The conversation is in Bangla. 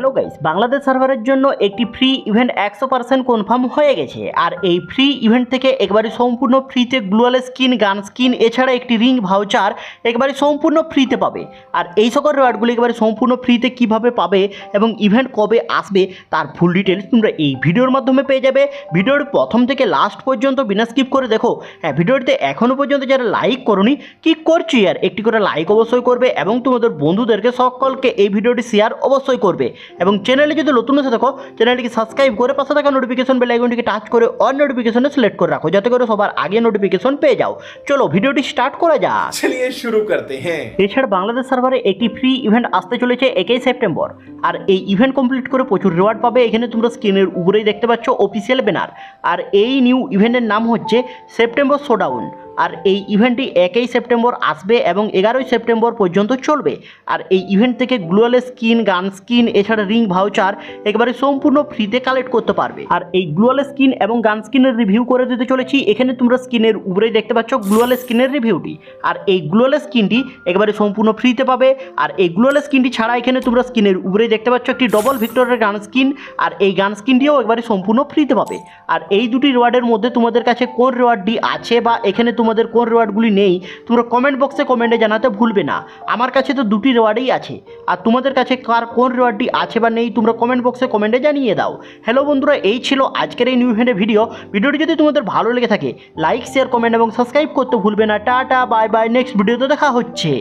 হ্যালো গাইস, বাংলাদেশ সার্ভারের জন্য একটি ফ্রি ইভেন্ট 100% কনফার্ম হয়ে গেছে। আর এই ফ্রি ইভেন্ট থেকে একবারে সম্পূর্ণ ফ্রিতে গ্লোয়াল স্কিন, গান স্কিন, এছাড়া একটি রিং ভাউচার একবারে সম্পূর্ণ ফ্রিতে পাবে। আর এই সকল রিওয়ার্ডগুলি একবারে সম্পূর্ণ ফ্রিতে কিভাবে পাবে এবং ইভেন্ট কবে আসবে তার ফুল ডিটেলস তোমরা এই ভিডিওর মাধ্যমে পেয়ে যাবে। ভিডিওর প্রথম থেকে লাস্ট পর্যন্ত বিনা স্কিপ করে দেখো। হ্যাঁ, ভিডিওটিতে এখনও পর্যন্ত যারা লাইক করোনি কি করছি আর একটি করে লাইক অবশ্যই করবে এবং তোমাদের বন্ধুদেরকে সকলকে এই ভিডিওটি শেয়ার অবশ্যই করবে। এবং চ্যানেলে যদি নতুন এসে থাকো চ্যানেলটিকে সাবস্ক্রাইব করে পাশে থাকা নোটিফিকেশন বেল আইকনটিকে টাচ করে অল নোটিফিকেশনে সিলেক্ট করে রাখো, যাতে করে সবার আগে নোটিফিকেশন পেয়ে যাও। চলো ভিডিওটি স্টার্ট করা যাক। चलिए शुरू करते हैं। এছাড়া বাংলাদেশ সার্ভারে একটি ফ্রি ইভেন্ট আসতে চলেছে 21 সেপ্টেম্বর। আর এই ইভেন্ট কমপ্লিট করে প্রচুর রিওয়ার্ড পাবে। এখানে তোমরা স্ক্রিনের উপরেই দেখতে পাচ্ছ অফিসিয়াল ব্যানার। আর এই নিউ ইভেন্টের নাম হচ্ছে সেপ্টেম্বর শোডাউন। আর এই ইভেন্টটি 1 সেপ্টেম্বর আসবে এবং 11 সেপ্টেম্বর পর্যন্ত চলবে। আর এই ইভেন্ট থেকে গ্লোয়াল স্কিন, গান স্কিন, এছাড়া রিং ভাউচার একেবারে সম্পূর্ণ ফ্রিতে কালেক্ট করতে পারবে। আর এই গ্লোয়াল স্কিন এবং গান স্কিনের রিভিউ করে দিতে চলেছি। এখানে তোমরা স্কিনের উপরেই দেখতে পাচ্ছ গ্লোয়াল স্কিনের রিভিউটি। আর এই গ্লোয়াল স্কিনটি একেবারে সম্পূর্ণ ফ্রিতে পাবে। আর এই গ্লোয়াল স্কিনটি ছাড়া এখানে তোমরা স্কিনের উপরেই দেখতে পাচ্ছ একটি ডবল ভিক্টরের গান স্কিন। আর এই গান স্কিনটিও একবারে সম্পূর্ণ ফ্রিতে পাবে। আর এই দুটি রিওয়ার্ডের মধ্যে তোমাদের কাছে কোন রিওয়ার্ডটি আছে বা এখানে তোমাদের কোন রিওয়ার্ডগুলি নেই তোমরা কমেন্ট বক্সে কমেন্টে জানাতে ভুলবে না। আমার কাছে তো দুটি রিওয়ার্ডই আছে, আর তোমাদের কাছে কার কোন রিওয়ার্ডটি আছে বা নেই তোমরা কমেন্ট বক্সে কমেন্টে জানিয়ে দাও। হ্যালো বন্ধুরা, এই ছিল আজকের এই নিউ ইভেন্টের ভিডিওটি যদি তোমাদের ভালো লেগে থাকে লাইক, শেয়ার, কমেন্ট এবং সাবস্ক্রাইব করতে ভুলবে না। টাটা, বাই বাই, নেক্সট ভিডিওতে দেখা হচ্ছে।